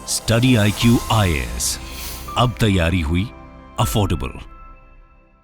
Study IQ IAS, अब तैयारी हुई अफोर्डेबल।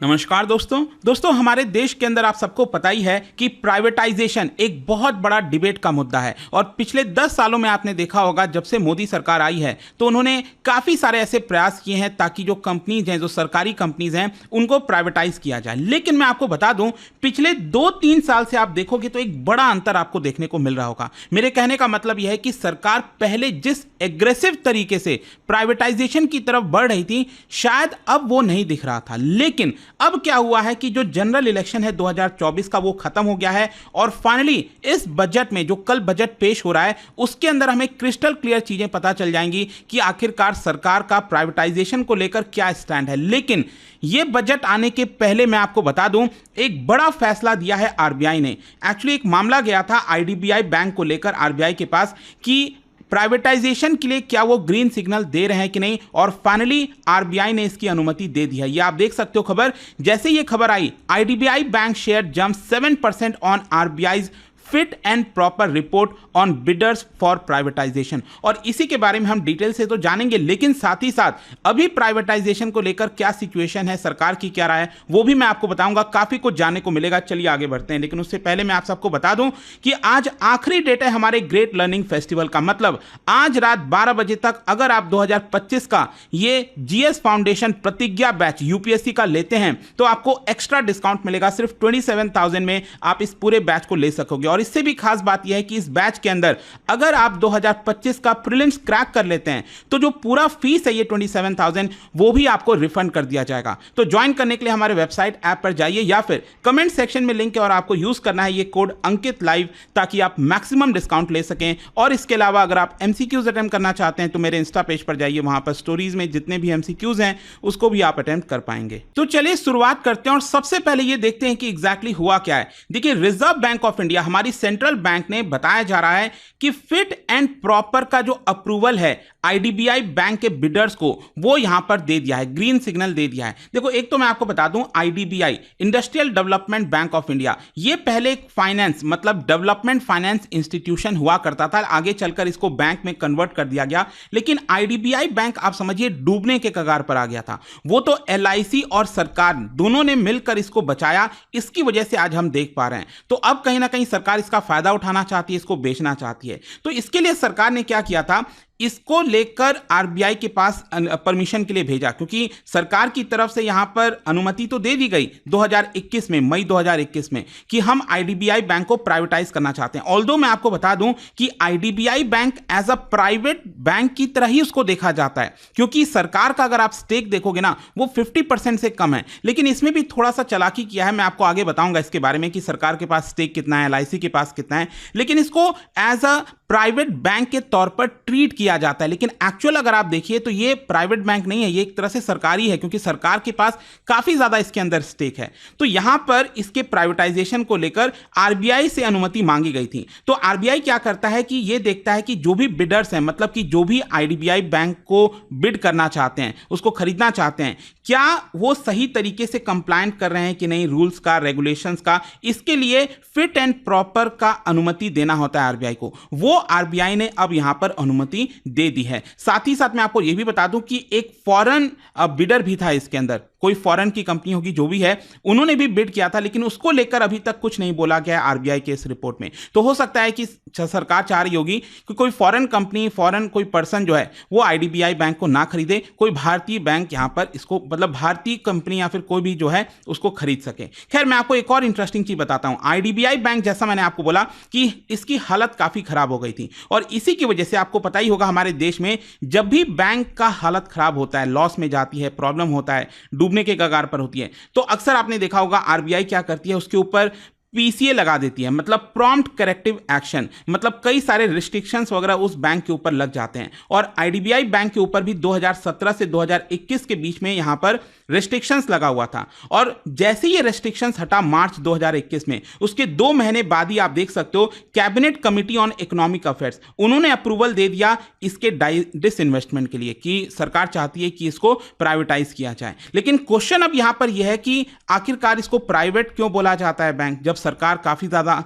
नमस्कार दोस्तों हमारे देश के अंदर आप सबको पता ही है कि प्राइवेटाइजेशन एक बहुत बड़ा डिबेट का मुद्दा है। और पिछले 10 सालों में आपने देखा होगा, जब से मोदी सरकार आई है तो उन्होंने काफ़ी सारे ऐसे प्रयास किए हैं ताकि जो कंपनीज हैं, जो सरकारी कंपनीज हैं, उनको प्राइवेटाइज किया जाए। लेकिन मैं आपको बता दूं, पिछले 2-3 साल से आप देखोगे तो एक बड़ा अंतर आपको देखने को मिल रहा होगा। मेरे कहने का मतलब यह है कि सरकार पहले जिस एग्रेसिव तरीके से प्राइवेटाइजेशन की तरफ बढ़ रही थी, शायद अब वो नहीं दिख रहा था। लेकिन अब क्या हुआ है कि जो जनरल इलेक्शन है 2024 का, वो खत्म हो गया है और फाइनली इस बजट में, जो कल बजट पेश हो रहा है, उसके अंदर हमें क्रिस्टल क्लियर चीजें पता चल जाएंगी कि आखिरकार सरकार का प्राइवेटाइजेशन को लेकर क्या स्टैंड है। लेकिन यह बजट आने के पहले मैं आपको बता दूं, एक बड़ा फैसला दिया है आरबीआई ने। एक्चुअली एक मामला गया था आईडीबीआई बैंक को लेकर आरबीआई के पास कि प्राइवेटाइजेशन के लिए क्या वो ग्रीन सिग्नल दे रहे हैं कि नहीं, और फाइनली आरबीआई ने इसकी अनुमति दे दी है। ये आप देख सकते हो खबर। जैसे ये खबर आई, IDBI bank share jump 7% on RBI's fit and proper report on bidders for privatisation. और इसी के बारे में हम डिटेल से तो जानेंगे, लेकिन साथ ही साथ अभी प्राइवेटाइजेशन को लेकर क्या सिचुएशन है, सरकार की क्या राय है, वो भी मैं आपको बताऊंगा। काफी कुछ जानने को मिलेगा। चलिए आगे बढ़ते हैं, लेकिन उससे पहले मैं आप सबको बता दूं कि आज आखिरी डेट है हमारे ग्रेट लर्निंग फेस्टिवल का। मतलब आज रात 12 बजे तक अगर आप 2025 का ये जीएस फाउंडेशन प्रतिज्ञा बैच यूपीएससी का लेते हैं तो आपको एक्स्ट्रा डिस्काउंट मिलेगा। सिर्फ 27,000 में आप इस पूरे बैच को ले सकोगे। और इससे भी खास बात यह है कि इस बैच के अंदर अगर आप 2025 का प्रीलिम्स क्रैक कर लेते हैं तो जो पूरा फीस है ये 27,000, वो भी आपको रिफंड कर दिया जाएगा। तो ज्वाइन करने के लिए हमारे वेबसाइट ऐप पर जाइए या फिर कमेंट सेक्शन में लिंक है और आपको यूज करना है ये कोड अंकित लाइव, ताकि आप मैक्सिमम डिस्काउंट ले सकें। और इसके अलावा अगर आप एमसीक्यूज अटेम्प्ट करना चाहते हैं तो मेरे इंस्टा पेज पर जाइए, वहां पर स्टोरीज में जितने भी एमसीक्यूज हैं उसको भी आप अटेम्प्ट कर पाएंगे। तो चलिए शुरुआत करते हैं और सबसे पहले ये देखते हैं कि एग्जैक्टली हुआ क्या है। देखिए, रिजर्व बैंक ऑफ इंडिया, हमारी सेंट्रल बैंक ने बताया जा रहा है कि फिट एंड प्रॉपर का जो अप्रूवल है आईडीबीआई बैंक के बिडर्स को, वो यहां पर दे दिया है, ग्रीन सिग्नल दे दिया है। देखो, एक तो मैं आपको बता दूं, IDBI industrial development bank of India, ये पहले एक फाइनेंस मतलब डेवलपमेंट फाइनेंस इंस्टीट्यूशन हुआ करता था। आगे चलकर इसको बैंक में कन्वर्ट कर दिया गया। लेकिन आईडीबीआई बैंक आप समझिए डूबने के कगार पर आ गया था। वो तो एलआईसी और सरकार दोनों ने मिलकर इसको बचाया। इसकी वजह से आज हम देख पा रहे हैं। तो अब कहीं ना कहीं सरकार इसका फायदा उठाना चाहती है, इसको बेचना चाहती है। तो इसके लिए सरकार ने क्या किया था, इसको लेकर आरबीआई के पास परमिशन के लिए भेजा, क्योंकि सरकार की तरफ से यहां पर अनुमति तो दे दी गई 2021 में, मई 2021 में, कि हम आईडीबीआई बैंक को प्राइवेटाइज करना चाहते हैं। ऑल्दो मैं आपको बता दूं कि IDBI bank as a private bank की तरह ही उसको देखा जाता है, क्योंकि सरकार का अगर आप स्टेक देखोगे ना, वो 50% से कम है। लेकिन इसमें भी थोड़ा सा चालाकी किया है, मैं आपको आगे बताऊंगा इसके बारे में कि सरकार के पास स्टेक कितना है, एलआईसी के पास कितना है। लेकिन इसको एज अ प्राइवेट बैंक के तौर पर ट्रीट किया जाता है। लेकिन एक्चुअल अगर आप देखिए तो ये प्राइवेट बैंक नहीं है, ये एक तरह से सरकारी है, क्योंकि सरकार के पास काफी ज्यादा इसके अंदर स्टेक है। तो यहां पर इसके प्राइवेटाइजेशन को लेकर आरबीआई से अनुमति मांगी गई थी। तो आरबीआई क्या करता है कि ये देखता है कि जो भी बिडर्स हैं, मतलब कि जो भी आईडीबीआई बैंक को बिड करना चाहते हैं, उसको खरीदना चाहते हैं, क्या वो सही तरीके से कंप्लायंट कर रहे हैं कि नहीं, रूल्स का, रेगुलेशंस का। इसके लिए फिट एंड प्रॉपर का अनुमति देना होता है आरबीआई को। वो आरबीआई ने अब यहां पर अनुमति दे दी है। साथ ही साथ मैं आपको यह भी बता दूं कि एक फॉरेन बिडर भी था इसके अंदर, कोई फॉरेन की कंपनी होगी जो भी है, उन्होंने भी बिड किया था, लेकिन उसको लेकर अभी तक कुछ नहीं बोला गया है आरबीआई के इस रिपोर्ट में। तो हो सकता है कि सरकार चाह रही होगी कि कोई फॉरेन कंपनी, फॉरेन कोई पर्सन जो है वो आईडीबीआई बैंक को ना खरीदे, कोई भारतीय बैंक यहां पर इसको, मतलब भारतीय कंपनी या फिर कोई भी जो है उसको खरीद सके। खैर, मैं आपको एक और इंटरेस्टिंग चीज बताता हूं। आईडीबीआई बैंक, जैसा मैंने आपको बोला कि इसकी हालत काफी खराब हो गई थी, और इसी की वजह से आपको पता ही होगा, हमारे देश में जब भी बैंक का हालत खराब होता है, लॉस में जाती है, प्रॉब्लम होता है, डूबने के कगार पर होती है, तो अक्सर आपने देखा होगा आरबीआई क्या करती है, उसके ऊपर पीसीए लगा देती है, मतलब प्रॉम्प्ट करेक्टिव एक्शन। मतलब कई सारे रिस्ट्रिक्शंस वगैरह उस बैंक के ऊपर लग जाते हैं। और आईडीबीआई बैंक के ऊपर भी 2017 से 2021 के बीच में यहां पर रेस्ट्रिक्शंस लगा हुआ था। और जैसे ये रेस्ट्रिक्शंस हटा मार्च 2021 में, उसके 2 महीने बाद ही आप देख सकते हो cabinet committee on economic affairs, उन्होंने अप्रूवल दे दिया इसके डिसइन्वेस्टमेंट के लिए, कि सरकार चाहती है कि इसको प्राइवेटाइज किया जाए। लेकिन क्वेश्चन अब यहां पर यह है कि आखिरकार इसको प्राइवेट क्यों बोला जाता है बैंक, जब सरकार काफ़ी ज़्यादा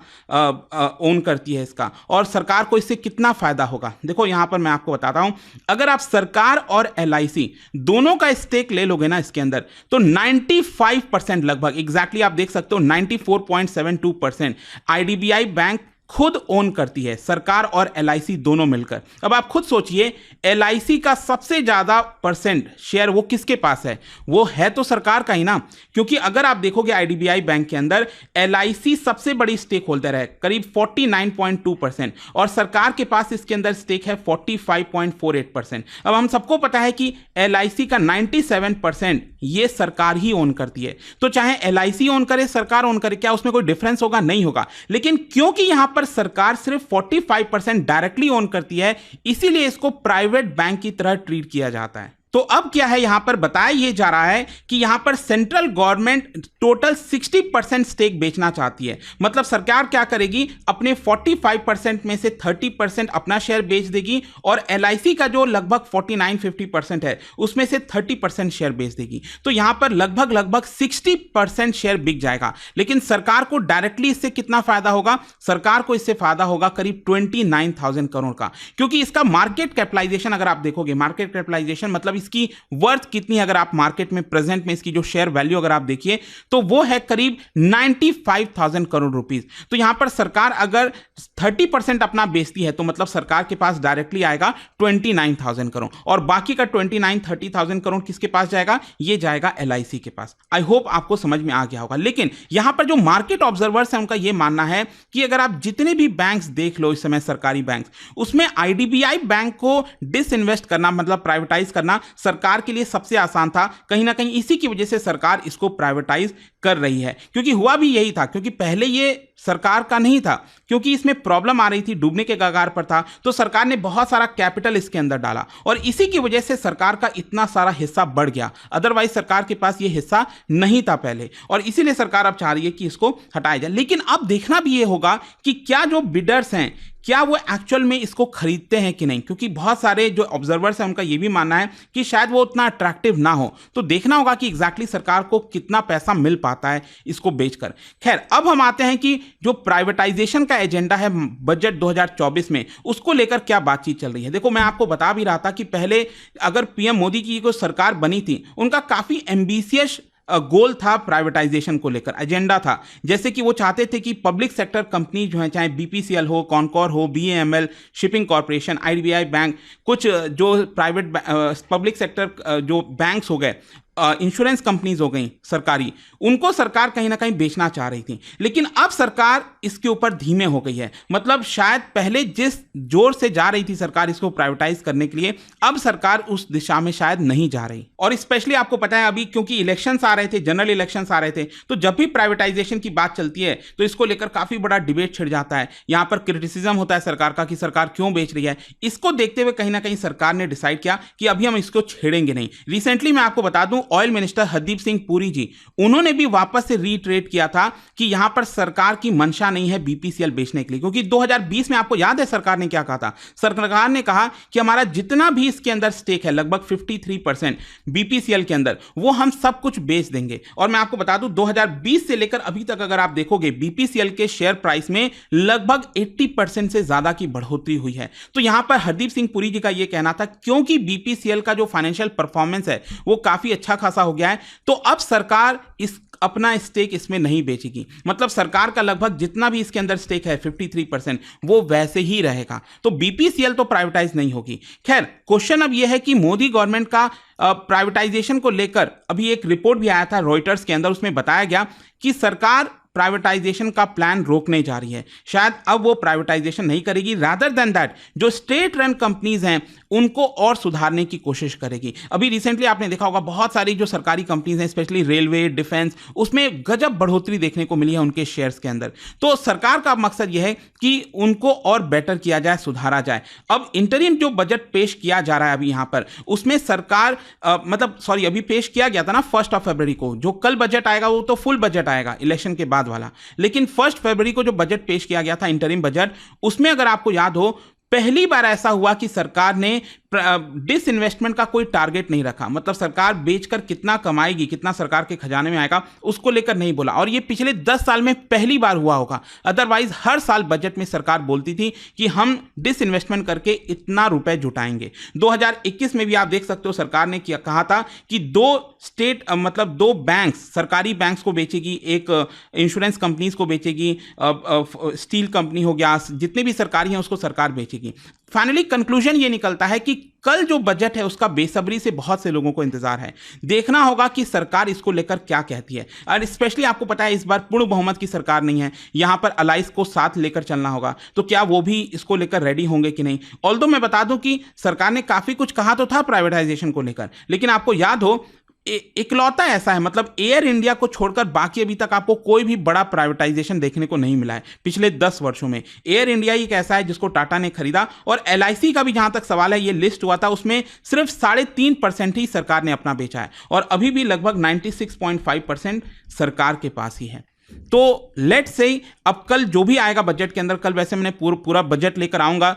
ओन करती है इसका, और सरकार को इससे कितना फ़ायदा होगा। देखो यहाँ पर मैं आपको बताता हूँ, अगर आप सरकार और LIC दोनों का स्टेक ले लोगे ना इसके अंदर, तो 95% लगभग एग्जैक्टली आप देख सकते हो 94.72% IDBI बैंक खुद ओन करती है, सरकार और LIC दोनों मिलकर। अब आप खुद सोचिए, LIC का सबसे ज्यादा परसेंट शेयर वो किसके पास है? वो है तो सरकार का ही ना, क्योंकि अगर आप देखोगे IDBI बैंक के अंदर LIC सबसे बड़ी स्टेक होल्डर है, करीब 49.2%, और सरकार के पास इसके अंदर स्टेक है 45.48%। अब हम सबको पता है कि LIC का 97% ये सरकार ही ओन करती है, तो चाहे LIC ओन करे, सरकार ओन करे, क्या उसमें कोई डिफरेंस होगा? नहीं होगा। लेकिन क्योंकि यहां पर सरकार सिर्फ 45% डायरेक्टली ओन करती है, इसीलिए इसको प्राइवेट बैंक की तरह ट्रीट किया जाता है। तो अब क्या है, यहां पर बताया यह जा रहा है कि यहां पर सेंट्रल गवर्नमेंट टोटल 60% स्टेक बेचना चाहती है। मतलब सरकार क्या करेगी, अपने 45% में से 30% अपना शेयर बेच देगी, और LIC का जो लगभग 49-50% है उसमें से 30% शेयर बेच देगी। तो यहां पर लगभग 60% शेयर बिक जाएगा। लेकिन सरकार को डायरेक्टली इससे कितना फायदा होगा? सरकार को इससे फायदा होगा करीब 29,000 करोड़ का, क्योंकि इसका मार्केट कैपिटलाइजेशन अगर आप देखोगे, मार्केट कैपिटलाइजेशन मतलब इसकी वर्थ कितनी, अगर आप मार्केट में प्रेजेंट में इसकी जो शेयर वैल्यू अगर आप देखिए तो वो है करीब 95,000 करोड़ रुपीस। तो यहां पर सरकार अगर 30% अपना बेचती है तो मतलब सरकार के पास डायरेक्टली आएगा 29,000 करोड़, और बाकी का 29-30,000 करोड़ किसके पास जाएगा? ये जाएगा LIC के पास। आई होप आपको समझ में आ गया होगा। लेकिन यहां पर जो मार्केट ऑब्जर्वर्स हैं उनका यह मानना है कि अगर आप जितने भी बैंक्स देख लो इस समय, सरकारी बैंक, उसमें IDBI बैंक को डिसइन्वेस्ट करना मतलब प्राइवेटाइज करना सरकार के लिए सबसे आसान था। कहीं ना कहीं इसी की वजह से सरकार इसको प्राइवेटाइज कर रही है, क्योंकि हुआ भी यही था, क्योंकि पहले ये सरकार का नहीं था, क्योंकि इसमें प्रॉब्लम आ रही थी, डूबने के कगार पर था, तो सरकार ने बहुत सारा कैपिटल इसके अंदर डाला, और इसी की वजह से सरकार का इतना सारा हिस्सा बढ़ गया। अदरवाइज सरकार के पास ये हिस्सा नहीं था पहले, और इसीलिए सरकार अब चाह रही है कि इसको हटाया जाए। लेकिन अब देखना भी ये होगा कि क्या जो बिडर्स हैं, क्या वो एक्चुअल में इसको खरीदते हैं कि नहीं, क्योंकि बहुत सारे जो ऑब्जर्वर्स हैं उनका ये भी मानना है कि शायद वो उतना अट्रैक्टिव ना हो। तो देखना होगा कि एग्जैक्टली सरकार को कितना पैसा मिल पाता है इसको बेचकर। खैर, अब हम आते हैं कि जो प्राइवेटाइजेशन का एजेंडा है बजट 2024 में, उसको लेकर क्या बातचीत चल रही है। देखो, मैं आपको बता भी रहा था कि पहले अगर PM मोदी की कोई सरकार बनी थी, उनका काफी एम्बिशियस गोल था, प्राइवेटाइजेशन को लेकर एजेंडा था। जैसे कि वो चाहते थे कि पब्लिक सेक्टर कंपनी जो है, चाहे BPCL हो, कॉनकॉर हो, BAML, shipping corporation, IDBI bank, कुछ जो प्राइवेट पब्लिक सेक्टर जो बैंक्स हो गए, इंश्योरेंस कंपनीज हो गई सरकारी, उनको सरकार कहीं ना कहीं बेचना चाह रही थी। लेकिन अब सरकार इसके ऊपर धीमे हो गई है। मतलब शायद पहले जिस जोर से जा रही थी सरकार इसको प्राइवेटाइज करने के लिए, अब सरकार उस दिशा में शायद नहीं जा रही। और स्पेशली आपको पता है अभी क्योंकि इलेक्शंस आ रहे थे, जनरल इलेक्शंस आ रहे थे, तो जब भी प्राइवेटाइजेशन की बात चलती है तो इसको लेकर काफी बड़ा डिबेट छिड़ जाता है। यहां पर क्रिटिसिज्म होता है सरकार का कि सरकार क्यों बेच रही है। इसको देखते हुए कहीं ना कहीं सरकार ने डिसाइड किया कि अभी हम इसको छेड़ेंगे नहीं। रिसेंटली मैं आपको बता दूं, ऑयल मिनिस्टर हरदीप सिंह पुरी जी, उन्होंने भी वापस से रीट्रेट किया था कि यहां पर सरकार की मंशा नहीं है BPCL बेचने के लिए, क्योंकि 2020 में आपको याद है सरकार ने क्या कहा था। सरकार ने कहा कि हमारा जितना भी इसके अंदर स्टेक है, लगभग 53% BPCL के अंदर, वो हम सब कुछ बेच देंगे। और मैं आपको बता दूं 2020 से लेकर अभी तक अगर आप देखोगे BPCL के शेयर प्राइस में लगभग 80% से ज्यादा की बढ़ोतरी हुई है। तो यहां पर हरदीप सिंह पुरी जी का यह कहना था, क्योंकि BPCL का जो फाइनेंशियल परफॉर्मेंस है वो काफी अच्छा खासा हो गया है, तो अब सरकार इस अपना स्टेक इसमें नहीं बेचेगी। मतलब सरकार का लगभग जितना भी इसके अंदर स्टेक है 53%, वो वैसे ही रहेगा। तो BPCL तो प्राइवेटाइज नहीं होगी। खैर, क्वेश्चन अब यह है कि मोदी गवर्नमेंट का प्राइवेटाइजेशन को लेकर अभी एक रिपोर्ट भी आया था रॉयटर्स के अंदर, उसमें बताया गया कि सरकार प्राइवेटाइजेशन का प्लान रोकने जा रही है। शायद अब वो प्राइवेटाइजेशन नहीं करेगी, रादर देन दैट जो स्टेट रन कंपनीज हैं उनको और सुधारने की कोशिश करेगी। अभी रिसेंटली आपने देखा होगा बहुत सारी जो सरकारी कंपनीज हैं, स्पेशली रेलवे, डिफेंस, उसमें गजब बढ़ोतरी देखने को मिली है उनके शेयर्स के अंदर। तो सरकार का मकसद यह है कि उनको और बेटर किया जाए, सुधारा जाए। अब इंटरिम जो बजट पेश किया जा रहा है अभी यहां पर, उसमें सरकार अभी पेश किया गया था ना 1 फरवरी को। जो कल बजट आएगा वो तो फुल बजट आएगा इलेक्शन के बाद वाला, लेकिन 1 फरवरी को जो बजट पेश किया गया था इंटरिम बजट, उसमें अगर आपको याद हो, पहली बार ऐसा हुआ कि सरकार ने डिसइन्वेस्टमेंट का कोई टारगेट नहीं रखा, मतलब सरकार बेचकर कितना कमाएगी, कितना सरकार के खजाने में आएगा, उसको लेकर नहीं बोला। और ये पिछले 10 साल में पहली बार हुआ होगा। अदरवाइज हर साल बजट में सरकार बोलती थी कि हम डिसइन्वेस्टमेंट करके इतना रुपए जुटाएंगे। 2021 में भी आप देख सकते हो सरकार ने कहा था कि दो बैंक्स, सरकारी बैंक्स को बेचेगी, एक इंश्योरेंस कंपनीज को बेचेगी, स्टील कंपनी हो गया, जितने भी सरकारी हैं उसको सरकार बेचेगी। फाइनली कंक्लूजन ये निकलता है कि कल जो बजट है उसका बेसब्री से बहुत से लोगों को इंतजार है। देखना होगा कि सरकार इसको लेकर क्या कहती है। और स्पेशली आपको पता है इस बार पूर्ण बहुमत की सरकार नहीं है, यहां पर अलाइस को साथ लेकर चलना होगा, तो क्या वो भी इसको लेकर रेडी होंगे कि नहीं। ऑल्दो मैं बता दूं कि सरकार ने काफी कुछ कहा तो था प्राइवेटाइजेशन को लेकर, लेकिन आपको याद हो इकलौता ऐसा है, मतलब एयर इंडिया को छोड़कर बाकी अभी तक आपको कोई भी बड़ा प्राइवेटाइजेशन देखने को नहीं मिला है पिछले 10 वर्षों में। एयर इंडिया ही एक ऐसा है जिसको टाटा ने खरीदा, और LIC का भी जहां तक सवाल है, ये लिस्ट हुआ था उसमें सिर्फ 3.5% ही सरकार ने अपना बेचा है, और अभी भी लगभग 96.5% सरकार के पास ही है। तो लेट्स से अब कल जो भी आएगा बजट के अंदर, कल वैसे मैंने पूरा बजट लेकर आऊंगा,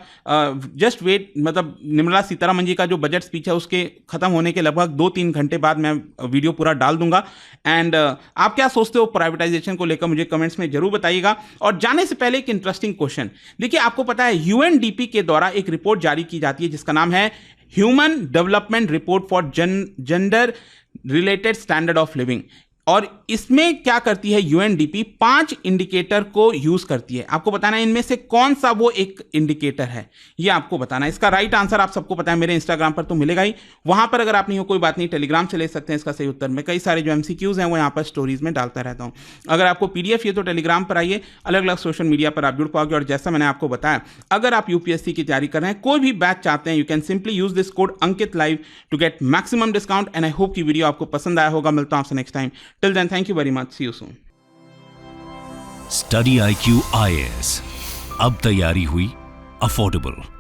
जस्ट वेट, मतलब निर्मला सीतारमण जी का जो बजट स्पीच है उसके खत्म होने के लगभग 2-3 घंटे बाद मैं वीडियो पूरा डाल दूंगा। एंड आप क्या सोचते हो प्राइवेटाइजेशन को लेकर, मुझे कमेंट्स में जरूर बताइएगा। और जाने से पहले एक इंटरेस्टिंग क्वेश्चन, देखिए आपको पता है UNDP के द्वारा एक रिपोर्ट जारी की जाती है जिसका नाम है human development report for gender related standard of living. और इसमें क्या करती है UNDP, 5 इंडिकेटर को यूज करती है। आपको बताना है इनमें से कौन सा वो एक इंडिकेटर है, ये आपको बताना है। इसका राइट आंसर आप सबको पता है, मेरे इंस्टाग्राम पर तो मिलेगा ही, वहां पर अगर आप नहीं हो कोई बात नहीं, टेलीग्राम से ले सकते हैं इसका सही उत्तर। मैं कई सारे जो MCQs हैं वो यहाँ पर स्टोरीज में डालता रहता हूँ। अगर आपको PDF ये तो टेलीग्राम पर आइए, अलग अलग सोशल मीडिया पर आप जुड़ पाओगे। और जैसा मैंने आपको बताया, अगर आप UPSC की तैयारी कर रहे हैं, कोई भी बैच चाहते हैं, you can simply use this code Ankit live to get maximum discount. And I hope की वीडियो आपको पसंद आया होगा। मिलता हूं आपसे next time. Till then, thank you very much, see you soon. Study IQ IAS, अब तैयारी हुई अफोर्डेबल।